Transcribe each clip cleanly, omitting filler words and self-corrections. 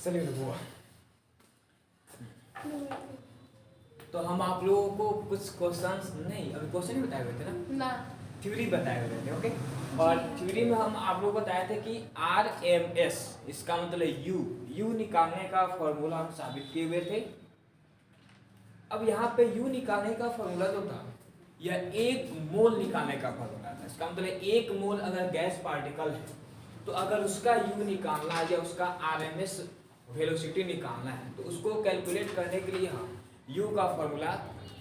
चलिए बुआ। तो हम आप लोगों को कुछ क्वेश्चंस नहीं, अभी क्वेश्चन ही बताए हुए थे ना, थ्योरी बताए हुए थे। ओके, और थ्योरी में हम आप लोगों को बताए थे कि RMS इसका मतलब यू निकालने का फॉर्मूला हम साबित किए हुए थे। अब यहाँ पे यू निकालने का फॉर्मूला जो था यह एक मोल निकालने का फॉर्मूला था। इसका मतलब एक मोल अगर गैस पार्टिकल है तो अगर उसका यू निकालना है या उसका RMS वेलोसिटी निकालना है तो उसको कैलकुलेट करने के लिए हम यू का फॉर्मूला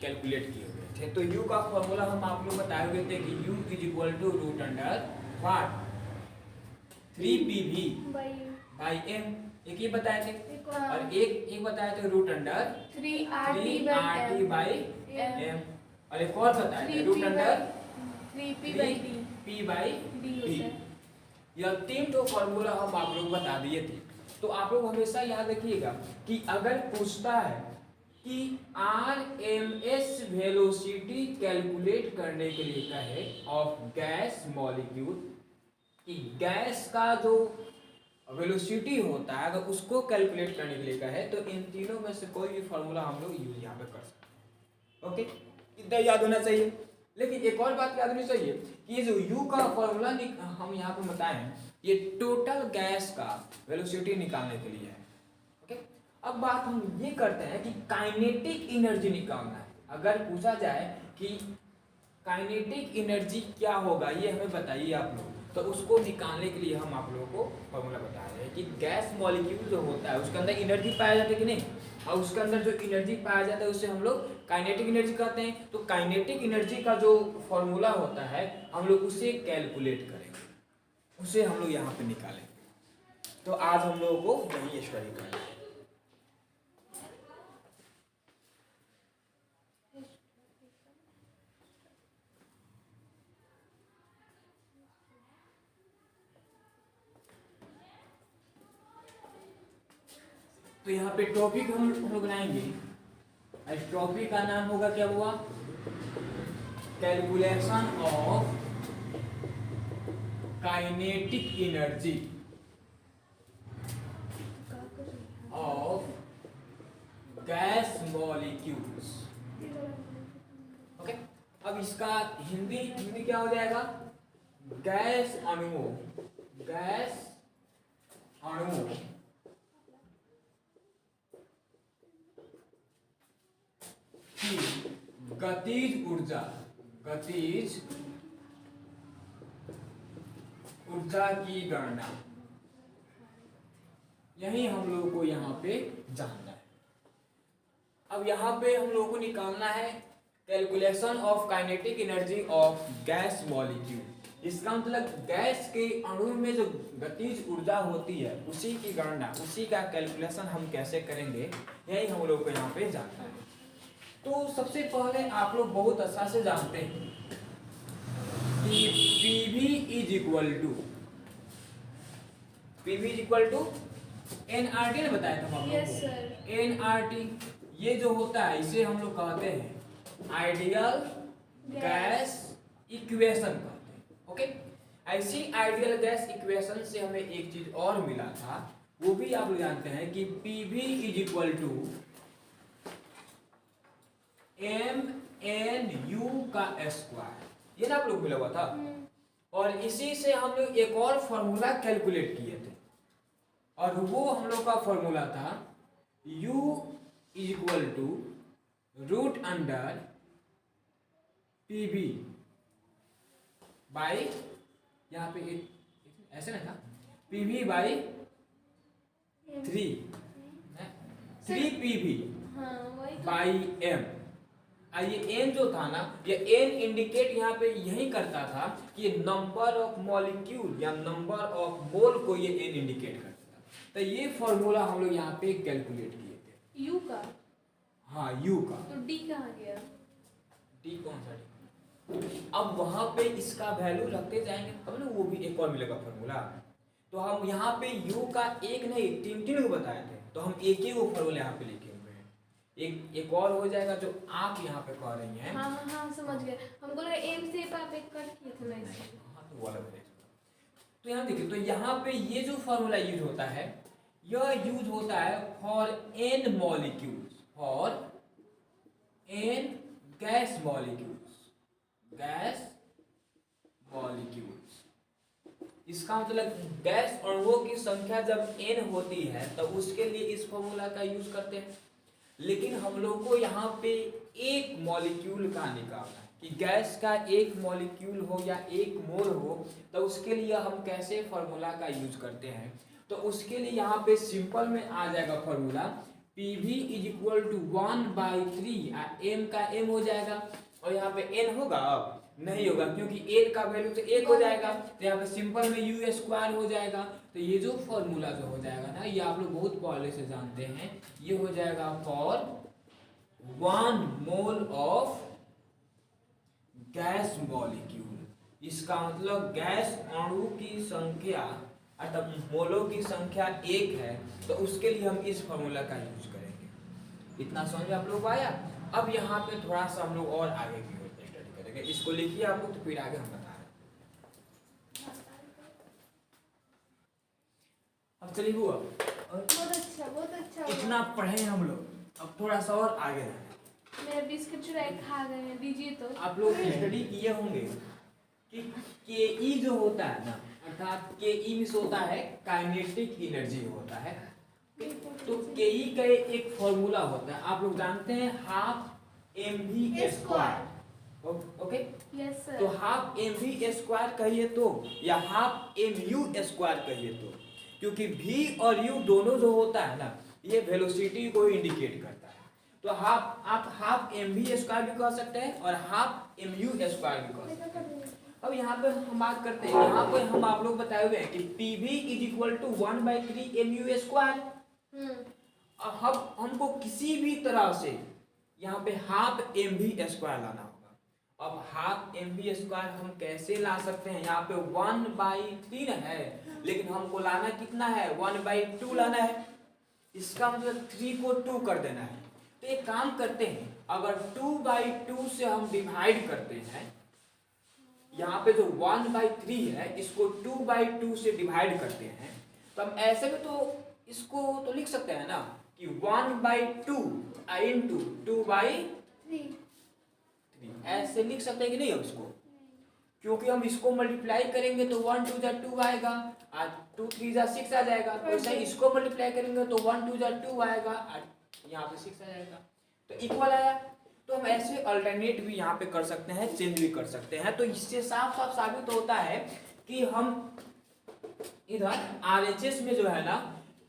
कैलकुलेट किए हुए थे। तो यू का फॉर्मूला हम आप लोग बताए हुए थे कि U is equal to root under what 3pv by M, एक ये बताए थे और एक बताए थे root under 3RT by M, और एक और बताए थे root under 3p by D. यह तीन तो फॉर्मूला हम आप लोग बता दिए थे। तो आप लोग हमेशा याद रखिएगा कि अगर पूछता है कि RMS वेलोसिटी कैलकुलेट करने के लिए कहे ऑफ गैस मॉलिक्यूल, कि गैस का जो वेलोसिटी होता है अगर उसको कैलकुलेट करने के लिए कहे तो इन तीनों में से कोई भी फॉर्मूला हम लोग यूज यहाँ पे कर सकते हैं। ओके, इतना याद होना चाहिए। लेकिन एक और बात याद होनी चाहिए कि ये जो यू का फॉर्मूला हम यहाँ पे बताएं ये टोटल गैस का वेलोसिटी निकालने के लिए है। ओके, अब बात हम ये करते हैं कि काइनेटिक एनर्जी निकालना है। अगर पूछा जाए कि काइनेटिक एनर्जी क्या होगा ये हमें बताइए आप लोग, तो उसको निकालने के लिए हम आप लोगों को फॉर्मूला बता रहे हैं कि गैस मॉलिक्यूल जो होता है उसके अंदर एनर्जी पाया जाता है कि नहीं, और उसके अंदर जो एनर्जी पाया जाता है उसे हम लोग काइनेटिक एनर्जी कहते हैं। तो काइनेटिक एनर्जी का जो फॉर्मूला होता है हम लोग उसे कैलकुलेट करेंगे, उसे हम लोग यहाँ पे निकालेंगे। तो आज हम लोगों को यही स्टडी करना है। तो यहाँ पे टॉपिक हम लोग बनाएंगे। इस टॉपिक का नाम होगा क्या हुआ, calculation of kinetic energy of gas molecules. Okay, अब इसका हिंदी क्या हो जाएगा, गैस अणुओं की गतिज ऊर्जा की गणना, यही हम लोगों को यहाँ पे जानना है। अब यहाँ पे हम लोगों को निकालना है calculation of kinetic energy of gas molecule. इसका मतलब गैस के अणु में जो गतिज ऊर्जा होती है उसी की गणना, उसी का कैलकुलेशन हम कैसे करेंगे यही हम लोग को यहाँ पे जानना है। तो सबसे पहले आप लोग बहुत अच्छा से जानते हैं कि PV is equal to nRT ने बताया था हम लोग को। nRT ये जो होता है इसे हम लोग कहते हैं आइडियल गैस इक्वेशन कहते हैं। ओके, ऐसी आइडियल गैस इक्वेशन से हमें एक चीज और मिला था, वो भी आप लोग जानते हैं कि PV is equal to MNU का स्क्वायर, ये ना आप लोग मिला हुआ था। और इसी से हम लोग एक और फॉर्मूला कैलकुलेट किए थे और वो हम लोग का फॉर्मूला था U is equal to root under PV by, यहाँ पे ऐसे ना था, PV by 3PV by M। ये n जो था ना, ये n इंडिकेट यहाँ पे यही करता था कि नंबर ऑफ मॉलिक्यूल या नंबर ऑफ मोल को ये n इंडिकेट करता था। तो ये फॉर्मूला हम लोग यहाँ पे कैलकुलेट किए थे U का। हाँ, U का। तो D कहाँ गया? D कौन सा D? अब वहां पे इसका वैल्यू रखते जाएंगे तब ना वो भी एक और मिलेगा फॉर्मूला। तो हम यहाँ पे U का एक नहीं तीन को बताए थे, तो हम एक ही वो फॉर्मूला यहाँ पे लिखे हुए हैं। एक और हो जाएगा जो आप यहाँ पे कह रही हैं। हाँ समझ गए। हमको लगा एम से आप एक कट किए थे ना इससे। हाँ, तो वो अलग है। तो यहाँ देखिए, तो यहाँ पे ये जो फॉर्मूला यूज होता है यह यूज होता है for N molecules, for N gas molecules, gas molecules. इसका मतलब गैस अणुओं की संख्या जब n होती है तो उसके लिए इस फॉर्मूला का यूज करते हैं। लेकिन हम लोग को यहाँ पे एक मॉलिक्यूल का निकालना है कि गैस का एक मॉलिक्यूल हो या एक मोल हो, तो उसके लिए हम कैसे फॉर्मूला का यूज करते हैं। तो उसके लिए यहाँ पे सिंपल में आ जाएगा formula PV is equal to 1/3, m का m हो जाएगा और यहाँ पे n होगा, अब नहीं होगा क्योंकि n का वैल्यू तो 1 हो जाएगा, तो यहाँ पे सिंपल में u स्क्वायर हो जाएगा। तो ये जो फॉर्मूला जो हो जाएगा ना, ये आप लोग बहुत पहले से जानते हैं, ये हो जाएगा for 1 mole of gas molecule. इसका मतलब गैस अणु की संख्या अर्थात मोलों की संख्या 1 है, तो उसके लिए हम इस फॉर्मूला का यूज करेंगे। इतना समझ आप लोग को आया। अब यहाँ पे थोड़ा सा हम लोग और आगे की ओर स्टडी करेंगे, इसको लिखिए आप लोग, तो फिर आगे हम बता रहे हैं। अब चलिए हुआ, बहुत अच्छा इतना पढ़े हम लोग, अब थोड़ा सा और आगे रहें। मेरा बिस्किट चुराए खा गए हैं, दीजिए तो। आप लोग स्टडी किए होंगे कि के जो होता है ना, अर्थात के मीन्स होता है काइनेटिक एनर्जी होता है। तो के का एक फॉर्मूला होता है, आप लोग जानते हैं, half mv square. Okay, yes sir. तो हाफ mv स्क्वायर कहिए तो, या हाफ mu स्क्वायर कहिए तो, क्योंकि v और u दोनों जो होता है ना, ये वेलोसिटी को इंडिकेट करता है। तो आप हाफ mv स्क्वायर भी कह सकते हैं और हाफ mu स्क्वायर भी कह सकते हैं। अब यहाँ पे हम बात करते हैं, यहाँ पे हम आप लोग बताए हुए हैं कि PV is equal to 1/3 mu square. अब हमको किसी भी तरह से यहाँ पे हाफ mv स्क्वायर लाना होगा। अब हाफ mv स्क्वायर हम कैसे ला सकते हैं, यहाँ पे 1/3 है, लेकिन हमको लाना कितना है, 1/2 लाना है। इसका मतलब 3 को 2 कर देना है। तो एक काम करते हैं, अगर 2/2 से हम डिवाइड करते हैं, यहाँ पे जो 1/3 है इसको 2/2 से डिवाइड करते हैं, तो हम ऐसे में तो इसको तो लिख सकते हैं ना कि 1/2 इंटू 2/3, ऐसे लिख सकते हैं कि नहीं हम इसको, क्योंकि हम इसको मल्टीप्लाई करेंगे तो 1 2 जा 2 आएगा और 2 3 जा 6 आ जाएगा। तो ऐसे इसको मल्टीप्लाई करेंगे तो 1 2 जा 2 आएगा और यहाँ पे 6 आ जाएगा, तो इक्वल आया। तो हम ऐसे अल्टरनेट भी यहाँ पे कर सकते हैं, चेंज भी कर सकते हैं। तो इससे साफ साफ साबित होता है कि हम इधर RHS में जो है ना,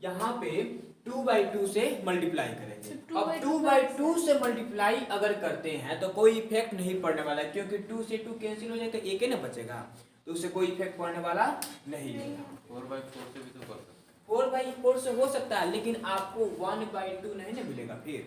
यहाँ पे 2/2 से मल्टीप्लाई करेंगे। अब 2/2 से मल्टीप्लाई अगर करते हैं तो कोई इफेक्ट नहीं पड़ने वाला, क्योंकि 2 से 2 कैंसिल हो जाए तो एक ही ना बचेगा, तो उससे कोई इफेक्ट पड़ने वाला नहीं है। 4/4 से भी तो कर सकते हैं। 4/4 से हो सकता है, लेकिन आपको 1/2 नहीं ना मिलेगा। फिर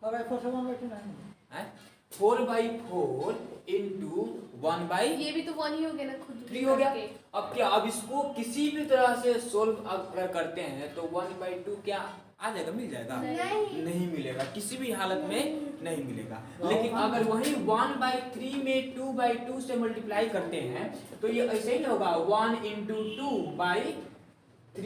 4/4 से 1/2 नहीं है 4/4 इंटू 1/3 ये भी तो 1 ही हो गया ना, खुद हो गया। अब क्या, अब इसको किसी भी तरह से सोल्व अगर करते हैं तो 1/2 क्या आ जाएगा, मिल जाएगा? नहीं मिलेगा, किसी भी हालत में नहीं मिलेगा। लेकिन अगर वही 1/3 में 2/2 से मल्टीप्लाई करते हैं तो ये ऐसे ही होगा 1 इंटू 2/3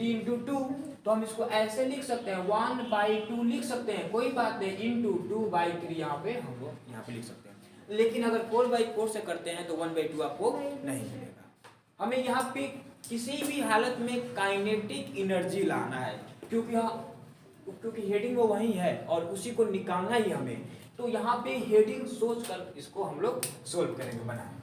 इंटू 2। तो हम इसको ऐसे लिख सकते हैं, 1/2 लिख सकते हैं, कोई बात नहीं, इंटू 2/3 यहाँ पे हम लोग यहाँ पे लिख सकते हैं। लेकिन अगर 4/4 से करते हैं तो 1/2 आपको नहीं मिलेगा। हमें यहाँ पे किसी भी हालत में काइनेटिक एनर्जी लाना है, क्योंकि हेडिंग वो वही है और उसी को निकालना ही हमें। तो यहाँ पे हेडिंग सोच कर इसको हम लोग सोल्व करेंगे, बनाएंगे।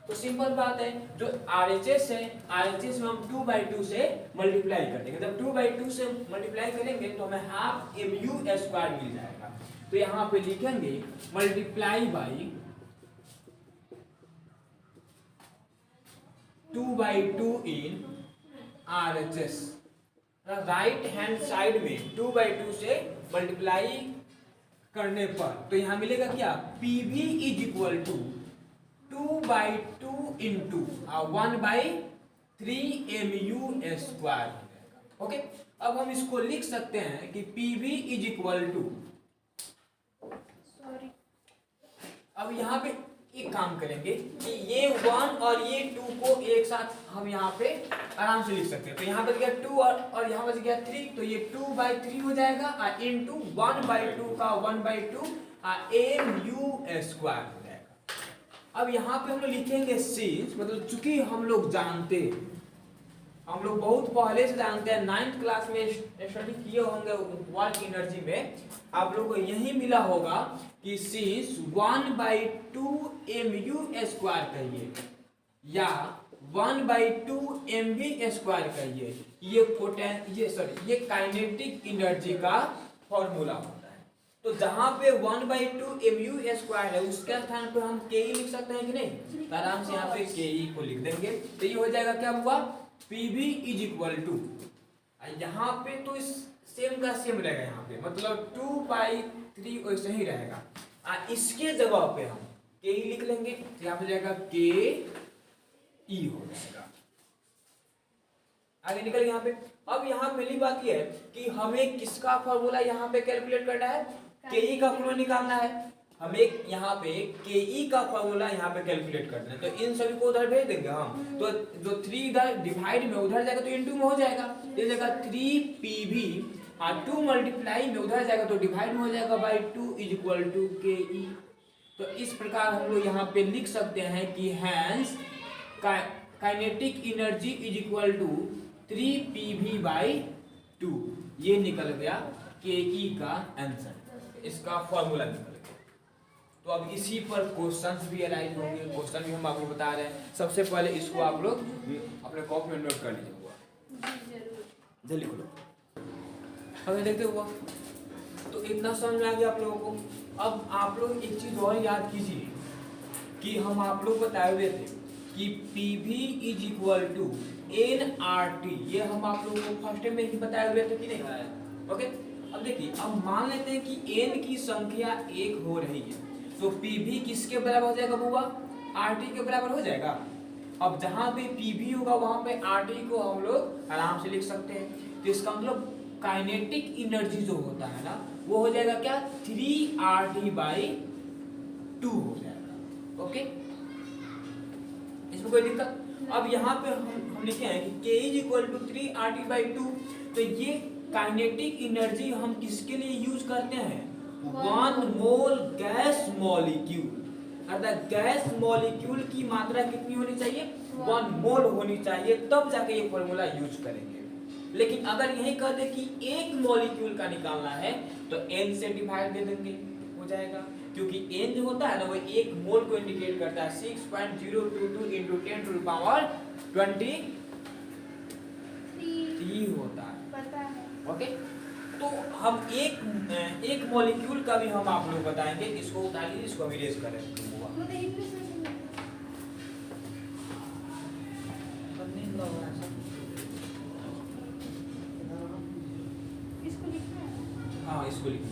तो सिंपल बात है, जो RHS है, RHS में हम 2/2 से मल्टीप्लाई कर देंगे। जब 2/2 से मल्टीप्लाई करेंगे तो हमें हाफ mu स्क्वायर मिल जाएगा। तो यहाँ पे लिखेंगे multiply by 2/2 in RHS। Right hand side में 2/2 से मल्टीप्लाई करने पर तो यहाँ मिलेगा क्या, PV is equal to 2/2 into 1/3 mu square. Okay, अब हम इसको लिख सकते हैं कि PV इज इक्वल टू, अब यहाँ पे एक काम करेंगे कि ये 1 और ये 2 को एक साथ हम यहाँ पे आराम से लिख सकते हैं। तो यहाँ बच गया 2 और यहाँ बच गया 3, तो ये 2/3 हो जाएगा और इनटू 1/2 का 1/2 mu स्क्वायर हो जाएगा। अब यहाँ पे हम लोग लिखेंगे सिंस, मतलब चूंकि हम लोग जानते हैं, हम लोग बहुत पहले से जानते हैं, 9th क्लास में स्टडी किए होंगे वर्क एनर्जी में, आप लोग को यही मिला होगा कि सिंस 1/2 mu स्क्वायर कहिए या 1/2 mv स्क्वायर कहिए, ये काइनेटिक एनर्जी का फॉर्मूला होता है। तो जहां पे 1/2 mu स्क्वायर है उसके स्थान पे हम ke लिख सकते हैं कि नहीं, तो आराम से यहाँ पे ke को लिख देंगे। तो ये हो जाएगा क्या हुआ, pv इज इक्वल टू, यहाँ पे तो इस सेम का सेम रहेगा, यहाँ पे मतलब 2/3 वैसे ही रहेगा। इसके जगह पे हम ke लिख लेंगे, तो यहाँ पे जाएगा ke हो जाएगा। आगे निकल यहाँ पे। अब यहाँ पहली बात यह है कि हमें किसका फॉर्मूला यहाँ पे कैलकुलेट करना है, ke का फॉर्मूला निकालना है। हमें यहाँ पे ke का फॉर्मूला यहाँ पे कैलकुलेट करना है, तो इन सभी को उधर भेज देंगे हम। तो जो 3 इधर डिवाइड में उधर जाएगा तो इनटू में हो जाएगा, ये जाएगा 3pv और 2 मल्टीप्लाई में उधर जाएगा तो डिवाइड में हो जाएगा by 2 is equal to ke। तो इस प्रकार हम लोग यहाँ पे लिख सकते हैं कि hence kinetic energy is equal to 3pv/2, ये निकल गया ke का आंसर, इसका फॉर्मूला निकल गया। तो अब इसी पर क्वेश्चंस भी अलाइज होंगे, क्वेश्चन भी हम आपको बता रहे हैं। सबसे पहले इसको आप लोग अपने कॉपी में नोट कर लीजिए, जल्दी खोलो। अगर देखते हुआ तो इतना समझ में आ गया आप लोगों को। अब आप लोग एक चीज और याद कीजिए कि हम आप लोग बताए हुए थे कि pv is equal to nRT, ये हम आप लोगों को फर्स्ट में ही बताए हुए थे कि नहीं। ओके, अब देखिए, अब मान लेते हैं कि n की संख्या 1 हो रही है, तो pv किसके बराबर हो जाएगा बुआ, RT के बराबर हो जाएगा। अब जहां पे pv होगा वहां पे RT को हम लोग आराम से लिख सकते हैं। तो इसका मतलब काइनेटिक एनर्जी जो होता है ना, वो हो जाएगा क्या, 3RT/2 हो जाएगा। ओके, इसमें कोई दिक्कत। अब यहाँ पे हम लिखे हैं कि k is equal to 3RT/2, तो ये काइनेटिक एनर्जी हम किसके लिए यूज करते हैं, 1 मोल गैस मॉलिक्यूल। अर्थात गैस मॉलिक्यूल की मात्रा कितनी होनी चाहिए, 1 मोल होनी चाहिए, तब जाके ये फॉर्मूला यूज करेंगे। लेकिन अगर यही कह दे कि 1 मॉलिक्यूल का निकालना है तो n से डिवाइड दे देंगे, हो जाएगा। क्योंकि n जो होता है ना, वो 1 मोल को इंडिकेट करता है, 6.022 into 10 to the power 23 होता है। पता है। ओके, तो हम एक मॉलिक्यूल का भी हम आप लोग बताएंगे। इसको उठा लीजिए, इसको हम इरेज करें। इसको लिखना है। हाँ, इसको लिखना है।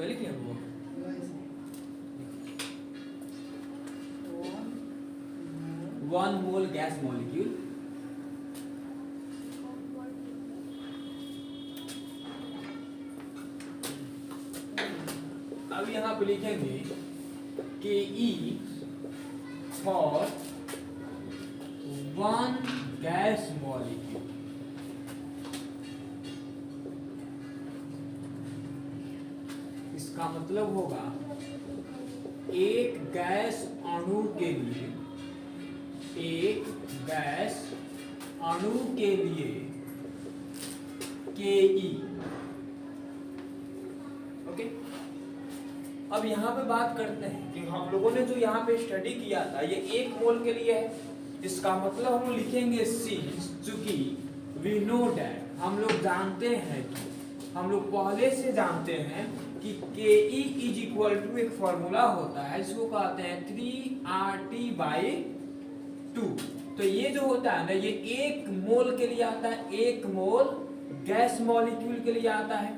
लिख लिया वो 1 मोल गैस मॉलिक्यूल अब यहाँ पे लिखेंगे के ई फॉर 1 गैस मॉलिक्यूल। इसका मतलब होगा एक गैस अणु के लिए, एक गैस अणु के लिए ke। ओके, अब यहाँ पे बात करते हैं कि हम लोगों ने जो यहाँ पे स्टडी किया था ये 1 मोल के लिए है। इसका मतलब हम लिखेंगे सिंस, चूंकि वी नो दैट, हम लोग जानते हैं कि, हम लोग पहले से जानते हैं कि ke इज इक्वल टू एक फॉर्मूला होता है जिसको कहते हैं 3RT/2। तो ये जो होता है ना, ये 1 मोल के लिए आता है, 1 मोल गैस मॉलिक्यूल के लिए आता है।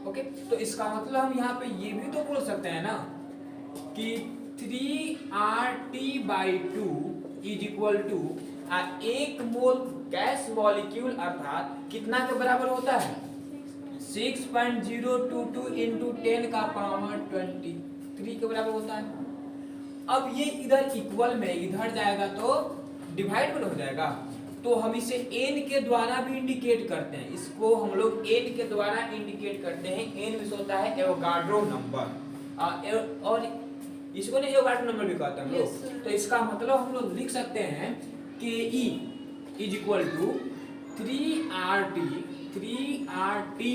ओके, तो इसका मतलब हम यहाँ पे ये भी तो बोल सकते हैं ना कि 3RT/2 is equal to 1 mole gas molecule अर्थात कितना के बराबर होता है 6.022 इंटू 10 का पावर 23 के बराबर होता है। अब ये इधर इक्वल में इधर जाएगा तो डिवाइड में हो जाएगा, तो हम इसे n के द्वारा भी इंडिकेट करते हैं। इसको हम लोग n के द्वारा इंडिकेट करते हैं। n में होता है एवोगाड्रो नंबर और इसको ने एवोगाड्रो नंबर भी कहते हैं हम लोग। तो इसका मतलब हम लोग लिख सकते हैं कि E is equal to 3RT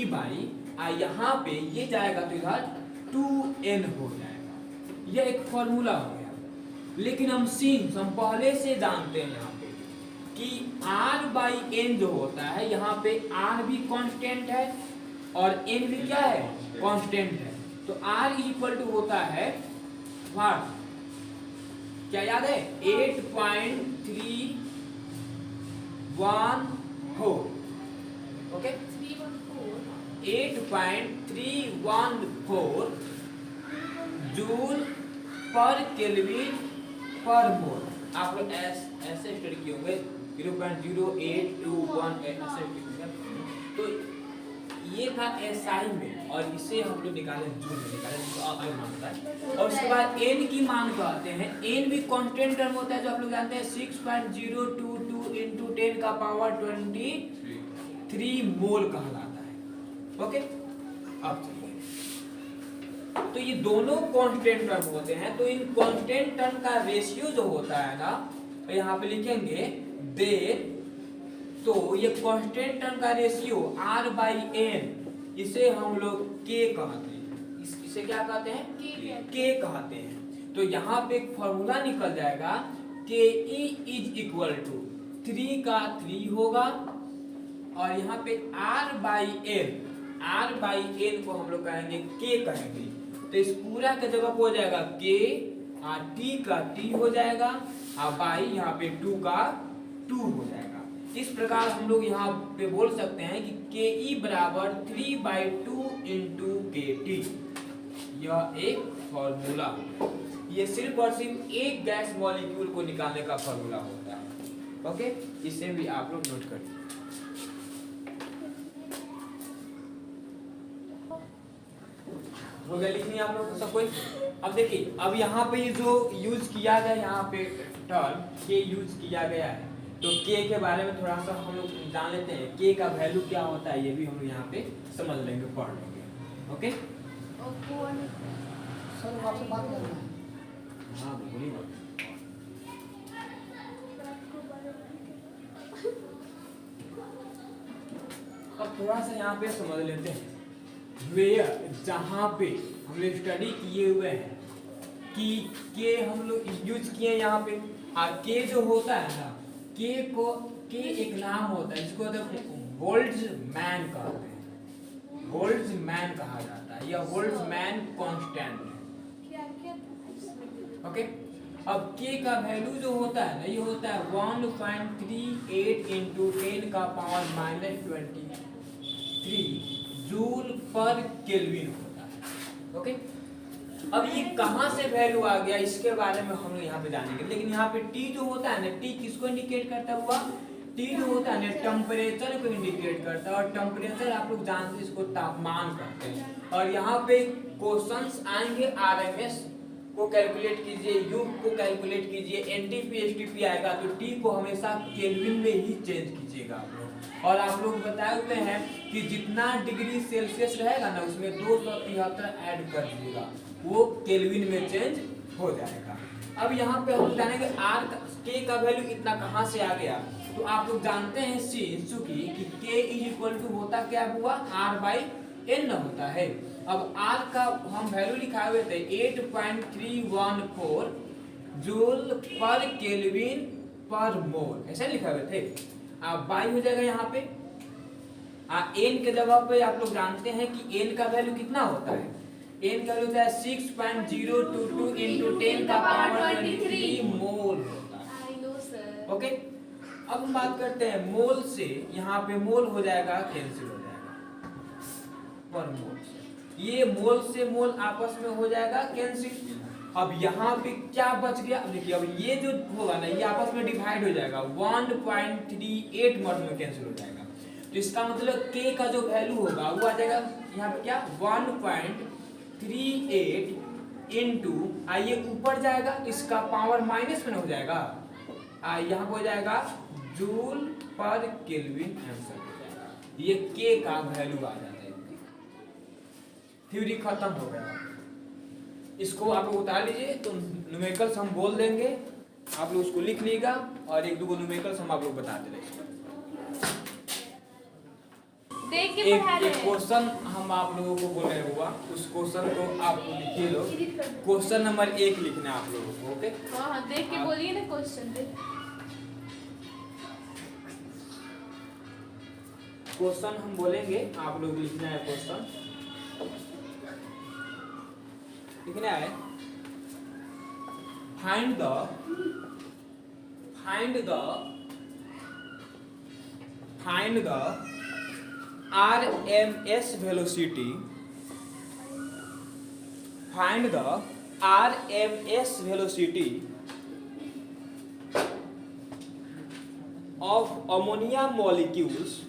by यहाँ पे ये जाएगा तो इधर 2n हो जाएगा। यह एक फॉर्मूला हो गया। लेकिन हम हम पहले से जानते हैं यहाँ पे कि R/n जो होता है यहाँ पे R भी कांस्टेंट है और n भी क्या है कांस्टेंट है। तो R इज इक्वल टू होता है व्हाट, क्या याद है 8.314 ओके 8.314 जूल पर केल्विन पर मोल। आप लोग ऐसे स्टडी किए होंगे 0.0821 ऐसे तो ये था एसआई में और इसे हम लोग निकाले जूल में निकाले तो अलग मानता है। और उसके बाद n की मान कहते हैं, n भी कांस्टेंट टर्म होता है जो आप लोग जानते हैं 6.022 इंटू 10 का पावर 23 मोल कहलाता है। ओके, अब चलिए, तो ये दोनों कांस्टेंट टर्म होते हैं। तो इन कांस्टेंट टर्म का रेशियो जो होता है ना तो यहाँ पे लिखेंगे दे, तो ये कांस्टेंट टर्म का रेशियो R/n इसे हम लोग k कहते हैं। इसे क्या कहते हैं k कहते हैं। तो यहाँ पे एक फॉर्मूला निकल जाएगा के E इज इक्वल टू 3 का 3 होगा और यहाँ पे R/n को हम लोग कहेंगे k कहेंगे। तो इस पूरा का जगह हो जाएगा k और t का t हो जाएगा और बाई यहाँ पे 2 का 2 हो जाएगा। इस प्रकार हम लोग यहाँ पे बोल सकते हैं कि ke बराबर 3/2 इंटू KT। यह एक फॉर्मूला, ये सिर्फ और सिर्फ एक गैस मॉलिक्यूल को निकालने का फॉर्मूला होता है। ओके, इसे भी आप लोग नोट करिए। हो गया लिखनी आप लोग सब कोई। अब देखिए, अब यहाँ पे जो यूज किया गया यहाँ पे टर्म के यूज किया गया है, तो के के बारे में थोड़ा सा हम लोग जान लेते हैं। के का वैल्यू क्या होता है ये भी हम लोग यहाँ पे समझ लेंगे, पढ़ लेंगे। ओके, सर आपसे बात करना है। हाँ बोलिए। अब थोड़ा सा यहाँ पे समझ लेते हैं। वेयर जहाँ पे हम लोग स्टडी किए हुए हैं कि के हम लोग यूज किए यहाँ पे, और के जो होता है ना के एक नाम होता है जिसको बोल्ट्जमैन कहते हैं। बोल्ट्जमैन कहा जाता है या बोल्ट्जमैन कांस्टेंट है। ओके, अब के का वैल्यू जो होता है ना ये होता है 1.38 इंटू 10 का पावर -23 जूल पर केल्विन होता है। ओके, अब ये कहाँ से वैल्यू आ गया इसके बारे में हम लोग यहाँ पे जानेंगे। लेकिन यहाँ पे टी जो होता है ना, टी किसको इंडिकेट करता हुआ, टी जो होता है ना टेम्परेचर को इंडिकेट करता है। और टेम्परेचर आप लोग जानते हैं इसको तापमान कहते हैं। और यहाँ पे क्वेश्चंस आएंगे आरएमएस को कैलकुलेट कीजिए, यू को कैलकुलेट कीजिए, एनटीपी एसटीपी आएगा तो टी को हमेशा केल्विन में ही चेंज कीजिएगा आप लोग। और आप लोग बताए हुए हैं कि जितना डिग्री सेल्सियस रहेगा ना उसमें 273 ऐड कर दीजिएगा, वो केल्विन में चेंज हो जाएगा। अब यहाँ पे हम जानेंगे आर के का वैल्यू इतना कहाँ से आ गया। तो आप लोग जानते हैं चूंकि कि के इज इक्वल टू होता क्या हुआ R/n होता है। अब R का हम वैल्यू लिखा हुए थे 8.314 जूल पर केल्विन पर मोल, ऐसे लिखा हुए थे। अब बाई हो जाएगा यहाँ पे n के जगह पे आप लोग जानते हैं कि n का वैल्यू कितना होता है। n का वैल्यू होता है 6.022 इंटू 10 का पावर 23 मोल होता है। ओके, अब हम बात करते हैं मोल से, यहाँ पे मोल हो जाएगा कैंसिल हो जाएगा, पर मोल से ये मोल से मोल आपस में हो जाएगा कैंसिल। अब यहाँ पे क्या बच गया, अब देखिए अब ये जो होगा ना ये आपस में डिवाइड हो जाएगा, 1.38 मोल में कैंसिल हो जाएगा। तो इसका मतलब k का जो वैल्यू होगा वो आ जाएगा यहाँ पे क्या 1.38 इंटू आइए ऊपर जाएगा इसका पावर माइनस में हो जाएगा, यहाँ पे हो जाएगा जूल पर केल्विन आंसर हो जाएगा। ये k का वैल्यू आ जाता है। थ्योरी खत्म हो गया। इसको आप लोग उतार लीजिए तो न्यूमेरिकल्स हम बोल देंगे, आप लोग उसको लिख लीजिएगा और एक दो न्यूमेरिकल्स हम आप लोग बताते रहेंगे। देख के एक पढ़ा रहे एक हैं। क्वेश्चन हम आप लोगों को बोल रहे हुआ, उस क्वेश्चन को आप लिखिए लो। क्वेश्चन नंबर 1 लिखना है आप लोगों को, ओके? हाँ देख के बोलिए ना क्वेश्चन देख। क्वेश्चन हम बोलेंगे, आप लोग लिखना है क्वेश्चन लिखना है। Find the RMS velocity, find the RMS velocity of ammonia molecules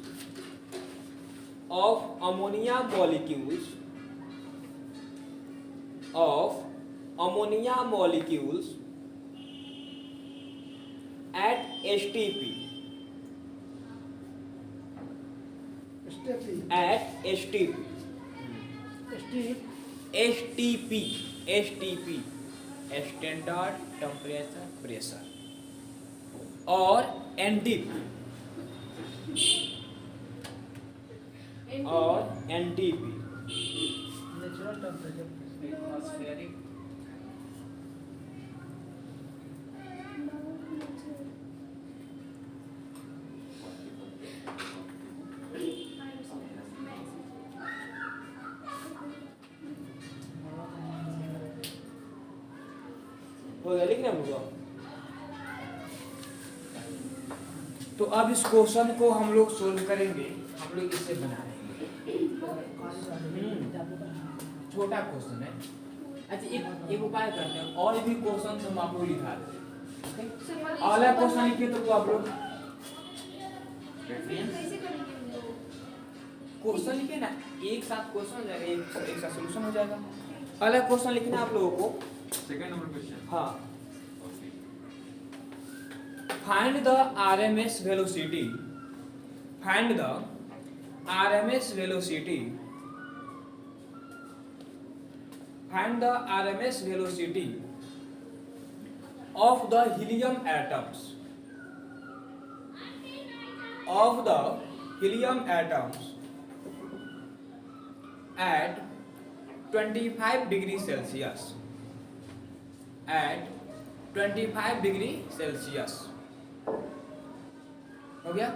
at STP standard temperature pressure और NTP नेचुरल टेम्परेचर एटमॉस्फेरिक हो गया, लिखना होगा। तो अब इस क्वेश्चन को हम लोग सोल्व करेंगे, हम लोग इसे बनाएंगे। छोटा क्वेश्चन है। अच्छा एक उपाय करते हैं, और भी क्वेश्चन हम आप लोग लिखा देते हैं। अगला क्वेश्चन लिखिए तो वो आप लोग क्वेश्चन लिखिए ना, एक साथ क्वेश्चन हो जाएगा, एक साथ सॉल्यूशन हो जाएगा। अगला क्वेश्चन लिखना है आप लोगों को। Second number question. हाँ, find the RMS velocity of the helium atoms at 25 degrees Celsius हो गया।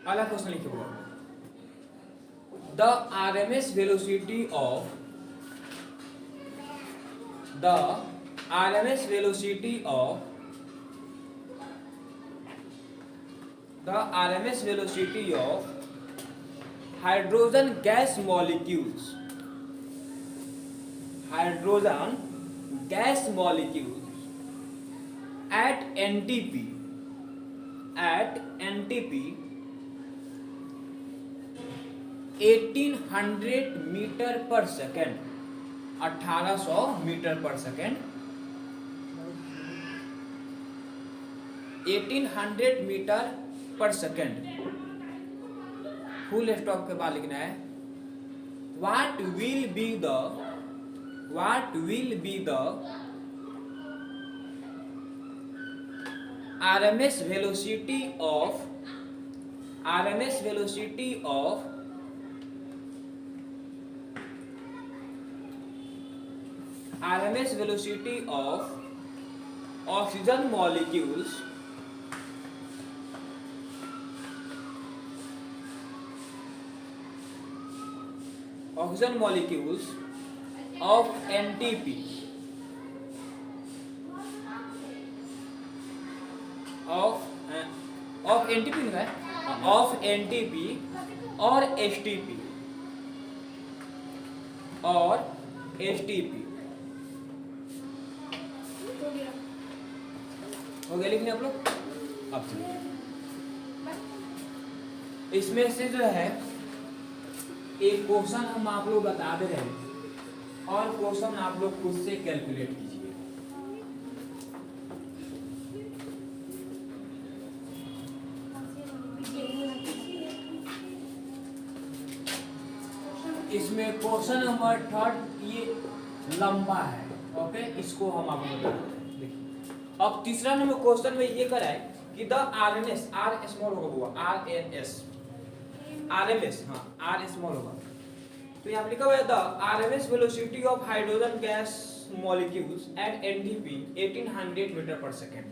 अगला क्वेश्चन लिखिए बोलो। The RMS velocity of hydrogen gas molecules at NTP 1800 metre पर सेकेंड, 1800 मीटर पर सेकेंड, 1800 मीटर पर सेकेंड। फुल स्टॉप के बाद लिखना है what will be the RMS velocity of oxygen molecules of NTP of NTP लिखा है, ऑफ एनटीपी और एसटीपी और एसटीपी हो गया लिखने आप लोग। अब चलिए इसमें से जो है एक क्वेश्चन हम आप लोग बता दे रहे हैं और क्वेश्चन आप लोग खुद से कैलकुलेट कीजिए। इसमें क्वेश्चन नंबर 3 ये लंबा है, ओके, इसको हम आप लोग बता रहे हैं। देखिए अब तीसरा नंबर क्वेश्चन में ये करा है कि द आरएनएस, आर स्मॉल होगा वो, आरएनएस, आरएमएस, हाँ आर स्मॉल होगा, तो यहाँ पे लिखा हुआ है the RMS velocity of hydrogen gas molecules at NTP 1800 metre पर सेकेंड।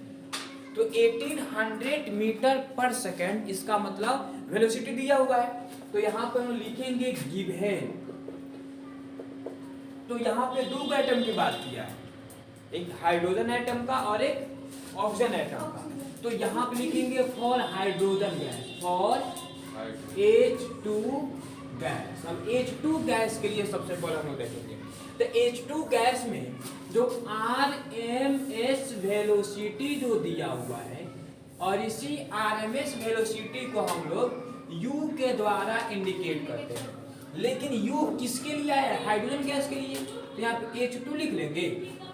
तो 1800 मीटर पर सेकेंड इसका मतलब वेलोसिटी दिया हुआ है, तो यहाँ पर हम लिखेंगे गिवन। तो यहाँ पे दो एटम की बात किया है, एक हाइड्रोजन एटम का और एक ऑक्सीजन एटम का। तो यहाँ पे लिखेंगे for hydrogen gas, for H2 gas. अब H2 गैस के लिए सबसे पहले हम देखेंगे, तो H2 गैस में जो RMS वेलोसिटी जो दिया हुआ है और इसी RMS वेलोसिटी को हम लोग U के द्वारा इंडिकेट करते हैं। लेकिन U किसके लिए है? हाइड्रोजन गैस के लिए। तो यहाँ पे H2 लिख लेंगे,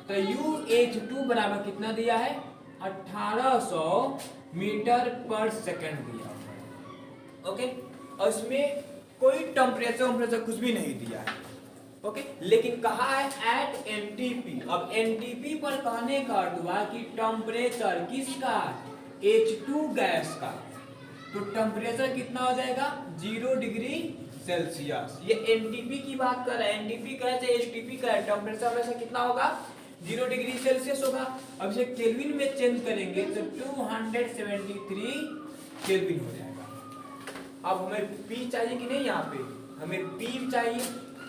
तो UH2 बराबर कितना दिया है? 1800 मीटर पर सेकंड दिया हुआ है, ओके। और इसमें कोई टेम्परेचर कुछ भी नहीं दिया है, ओके। लेकिन कहा है एट एनटीपी। अब एनटीपी पर कहने का अर्थ हुआ कि टेम्परेचर किसका? H2 गैस का। तो टेम्परेचर कितना हो जाएगा? 0 डिग्री सेल्सियस। ये एनटीपी की बात कर रहा है, एनटीपी का है चाहे एचटीपी का है, टेम्परेचर वैसे कितना होगा? 0 डिग्री सेल्सियस होगा। अब इसे केल्विन में चेंज करेंगे तो 273 केल्विन हो जाएगा। अब हमें पी चाहिए कि नहीं? यहाँ पे हमें पी चाहिए,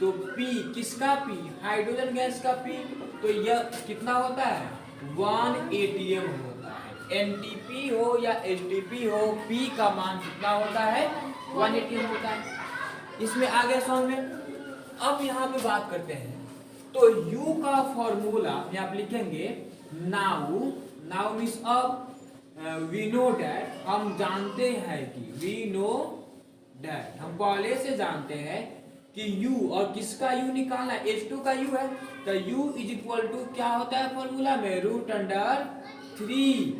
तो पी किसका? पी हाइड्रोजन गैस का पी। तो यह कितना होता है? 1 atm होता है। एनटीपी हो या एचटीपी हो, पी का मान कितना होता है? 1 atm होता है। इसमें आ गया समझ में। अब यहाँ पे बात करते हैं, तो U का फॉर्मूला यहाँ पे लिखेंगे नाउ। नाउ मींस अब वी नो दैट, हम जानते हैं कि, वी नो दैट, हम पहले से जानते हैं कि U, और किसका U निकालना है? H2 का U है, तो U इज इक्वल टू क्या होता है फॉर्मूला में? √3।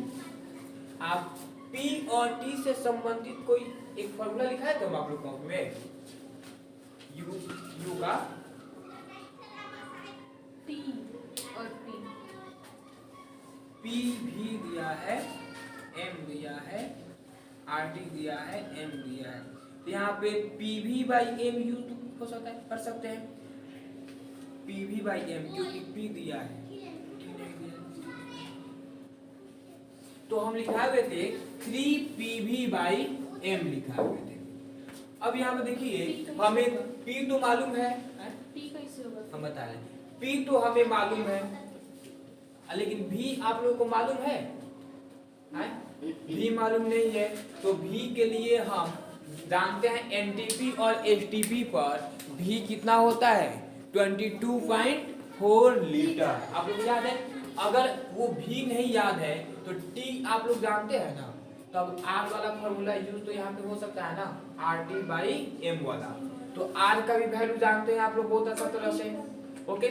आप P और T से संबंधित कोई एक फॉर्मूला लिखा है तो आप लोग में U का P और P, P भी दिया है, M दिया है, RT दिया है, M दिया है। तो यहाँ पे PV/M यूज हो सकता है, कर सकते हैं PV/M, क्योंकि P दिया है, T नहीं दिया। तो हम लिखा हुए थे 3PV/M लिखा हुए थे। अब यहाँ पे देखिए हमें P तो मालूम है, P कैसे होगा? हम बता रहे हैं P तो हमें मालूम है, लेकिन V आप लोगों को मालूम है? V मालूम नहीं है, तो V के लिए हम जानते हैं एनटीपी और एचटीपी पर V कितना होता है? 22.4 लीटर। आप लोग याद है? अगर वो V नहीं याद है तो T आप लोग जानते हैं ना, तब R वाला फॉर्मूला यूज तो यहाँ पे हो सकता है ना, RT/M वाला। तो R का भी वैल्यू जानते हैं आप लोग बहुत अच्छा तरह से, ओके।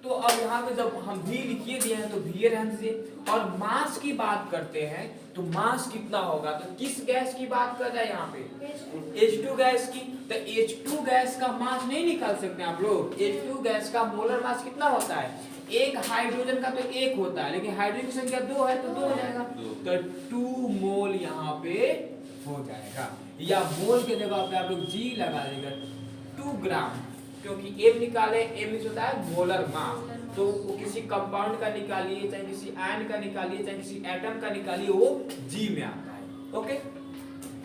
तो अब यहाँ पे जब हम V लिखिए दिए हैं तो V रहने दीजिए। और मास की बात करते हैं तो मास कितना होगा? तो किस गैस की बात कर रहे हैं यहाँ पे? H2 गैस की। तो H2 गैस का मास नहीं निकाल सकते आप लोग? H2 गैस का मोलर मास कितना होता है? एक हाइड्रोजन का तो 1 होता है, लेकिन हाइड्रोजन की संख्या 2 है तो 2 हो जाएगा, तो 2 मोल यहाँ पे हो जाएगा। या मोल के जगह पे आप लोग G लगा देगा, 2 ग्राम, क्योंकि M निकाले, M होता है मोलर मास। तो वो किसी कंपाउंड का निकालिए, चाहे किसी आयन का निकालिए, चाहे किसी एटम का निकालिए, वो G में आता है, ओके।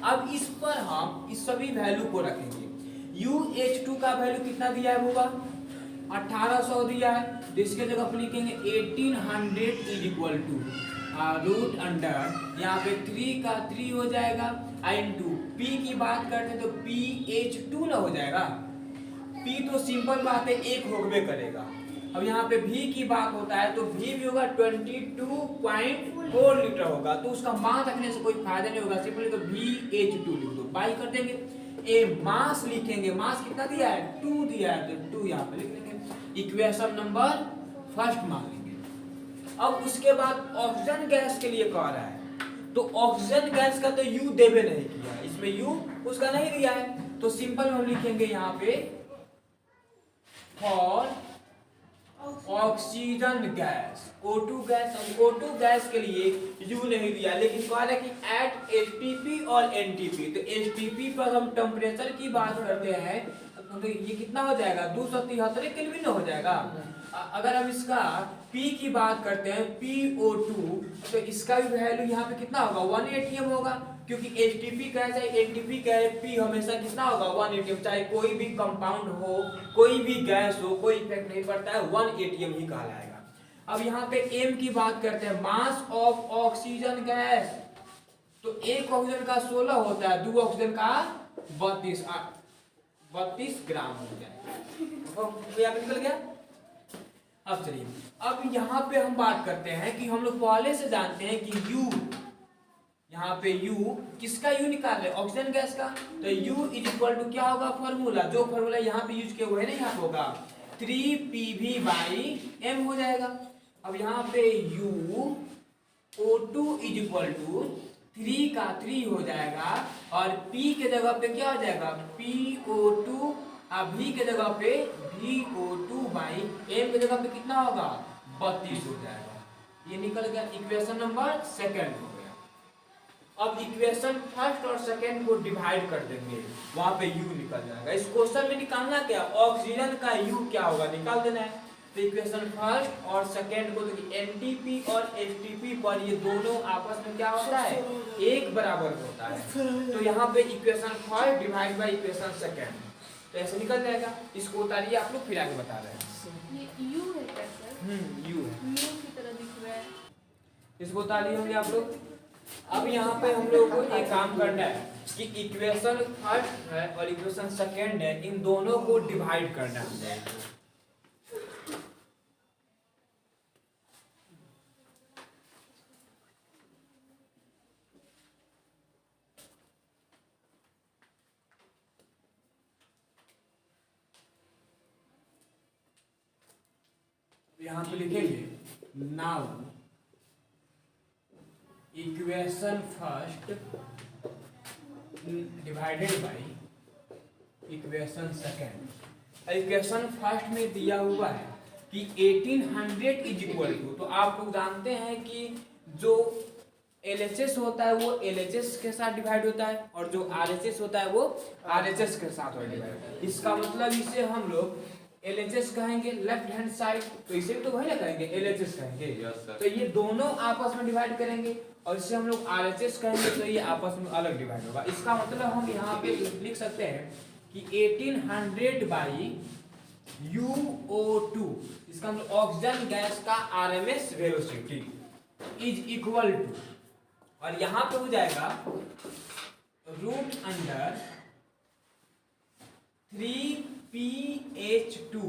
अब इस पर हम इस सभी वैल्यू को रखेंगे। UH2 का वैल्यू कितना दिया है होगा? 1800 दिया है, तो इसके जगह पर लिखेंगे 1800 is equal to root under यहाँ पे 3 का 3 हो जाएगा इंटू P की बात करते हैं तो PH2 ना हो जाएगा। P तो सिंपल बात है एक होगबे करेगा। अब यहाँ पे V की बात होता है तो V भी होगा 22.4 लीटर होगा, तो उसका मान रखने से कोई फायदा नहीं होगा, सिंपली तो VH2 लिख दो, बाई कर देंगे। ए मास लिखेंगे, मास कितना दिया है 2 दिया है तो 2 यहाँ पे लिख लेंगे, इक्वेशन नंबर फर्स्ट मान लेंगे। अब उसके बाद ऑक्सीजन गैस के लिए कह रहा है तो ऑक्सीजन गैस का तो U देवे नहीं किया, इसमें U उसका नहीं दिया है, तो सिंपल हम लिखेंगे यहाँ पे for oxygen gas O2 gas. अब O2 गैस के लिए U नहीं दिया, लेकिन कह रहा है कि एट एचटीपी और एनटीपी, तो एचटीपी पर हम टेम्परेचर की बात करते हैं तो ये कितना हो जाएगा 273 केल्विन हो जाएगा। अगर हम इसका P की बात करते हैं PO2 तो इसका भी वैल्यू यहाँ पे कितना होगा 1 atm होगा, क्योंकि एचटीपी कहे चाहे एनटीपी कहे P हमेशा कितना होगा 1 atm, चाहे कोई भी कंपाउंड हो कोई भी गैस हो कोई इफेक्ट नहीं पड़ता है, 1 atm ही कहलाएगा। अब यहाँ पे M की बात करते हैं मास ऑफ ऑक्सीजन गैस, तो एक ऑक्सीजन का 16 होता है, 2 ऑक्सीजन का 32 ग्राम हो जाएगा। यहाँ पे निकल गया। अब चलिए अब यहाँ पे हम बात करते हैं कि हम लोग पहले से जानते हैं कि U, यहाँ पे U किसका U निकाल रहे ऑक्सीजन गैस का, तो U इज इक्वल टू क्या होगा फॉर्मूला, जो फॉर्मूला यहाँ पे यूज किया हुआ है ना यहाँ होगा 3PV/m हो जाएगा। अब यहाँ पे U O2 is equal to 3 का 3 हो जाएगा और P के जगह पे क्या हो जाएगा PO2, V के जगह पे VO2/m के जगह पे कितना होगा 32 हो जाएगा। ये निकल गया इक्वेशन नंबर सेकंड हो गया। अब इक्वेशन फर्स्ट और सेकंड को डिवाइड कर देंगे, वहां पे U निकल जाएगा। इस क्वेश्चन में निकालना क्या ऑक्सीजन का U क्या होगा निकाल देना है। तो इक्वेशन फर्स्ट और सेकंड को तो एनटीपी और एचटीपी पर ये दोनों आपस में क्या होता है एक बराबर होता है, तो यहाँ पे equation first divide by equation second, तो ऐसे निकल जाएगा। इसको उतारिए आप लोग फिर आगे बता रहे हैं। ये U है क्या सर? U है, U की तरह दिख रहा है। इसको उतारिए होंगे आप लोग। अब यहाँ पे हम लोग को एक काम करना है कि इक्वेशन फर्स्ट है और इक्वेशन सेकंड है, इन दोनों को डिवाइड करना है। यहाँ पे लिखेंगे now equation first divided by equation second. Equation first में दिया हुआ है कि 1800 इज इक्वल टू, तो आप लोग जानते हैं कि जो LHS होता है वो LHS के साथ डिवाइड होता है और जो RHS होता है वो RHS के साथ डिवाइड। इसका मतलब इसे हम लोग LHS कहेंगे लेफ्ट हैंड साइड, तो इसे भी तो वही ना कहेंगे LHS कहेंगे। तो ये दोनों आपस में डिवाइड करेंगे और इसे हम लोग RHS कहेंगे, तो ये आपस में अलग डिवाइड होगा। इसका मतलब हम यहाँ पे लिख सकते हैं कि 1800 बाई UO2, इसका मतलब ऑक्सीजन गैस का RMS velocity is equal to, और यहाँ पे हो जाएगा रूट अंडर 3PH2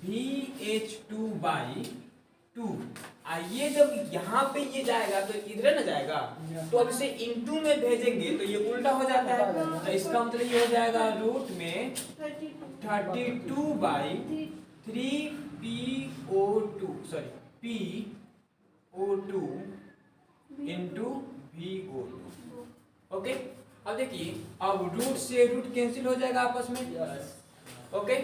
VH2/2। ये जब यहाँ पे ये जाएगा तो इधर ना जाएगा, तो अब इसे इनटू में भेजेंगे तो ये उल्टा हो जाता है, तो इसका मतलब ये हो जाएगा रूट में 32/3PO2 इंटू VO2। ओके, अब देखिए अब रूट से रूट कैंसिल हो जाएगा आपस में। ओके,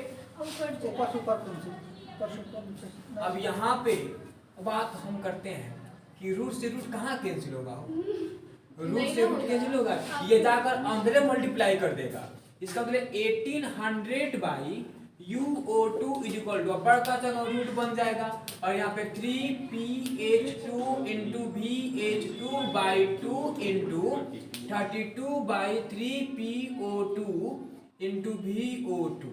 अब यहाँ पे बात हम करते हैं कि रूट से रूट कहाँ कैंसिल होगा, रूट से रूट कैंसिल होगा, ये जाकर अंदर मल्टीप्लाई कर देगा। इसका मतलब 1800 by UO2 is equal to, बड़का चलो रूट बन जाएगा और यहाँ पे 3PH2 into VH2/2 into 32/3PO2 into VO2।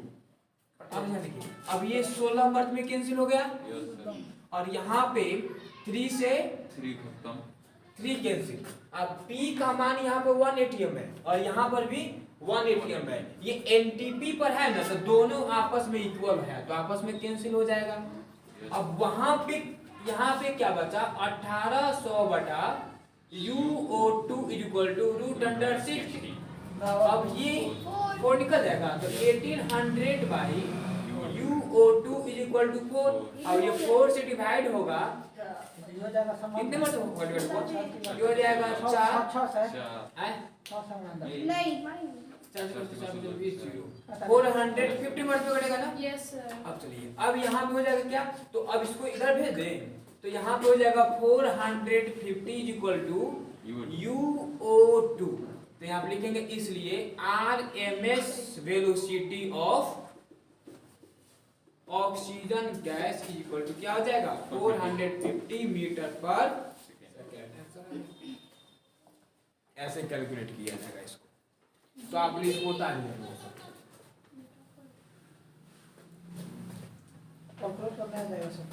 अब यहाँ देखिए, अब ये 16 मर्द में कैंसिल हो गया और यहाँ पे 3 से 3 खत्म। 3 कैंसिल। अब P का मान यहाँ पे 1 ATM है और यहाँ पर भी 1 ATM है। ये NTP पर है ना, तो दोनों आपस में इक्वल है, तो आपस में कैंसिल हो जाएगा। अब वहां पे यहाँ पे क्या बचा, 1800 बटा UO2 equal to root under 60। अब ये 4 निकल जाएगा, तो 1800 बाई UO2 इक्वल टू 4। अब ये 4 से डिवाइड होगा, ये हो जाएगा समान। कितने मत हो ये हो जाएगा 4 6 से है 6 से अंदर। नहीं 450 मर्द पे कटेगा ना। Yes sir. अब चलिए, अब यहाँ पे हो जाएगा क्या, तो अब इसको इधर भेज दें, तो यहाँ पे हो जाएगा 450 इक्वल टू UO2। तो यहाँ पे लिखेंगे इसलिए RMS velocity of oxygen gas equal to क्या हो जाएगा 450 मीटर पर सेकेंड। ऐसे कैलकुलेट किया जाएगा इसको, तो आप इसको उतारिए। कैलकुलेट करना है जाएगा सब।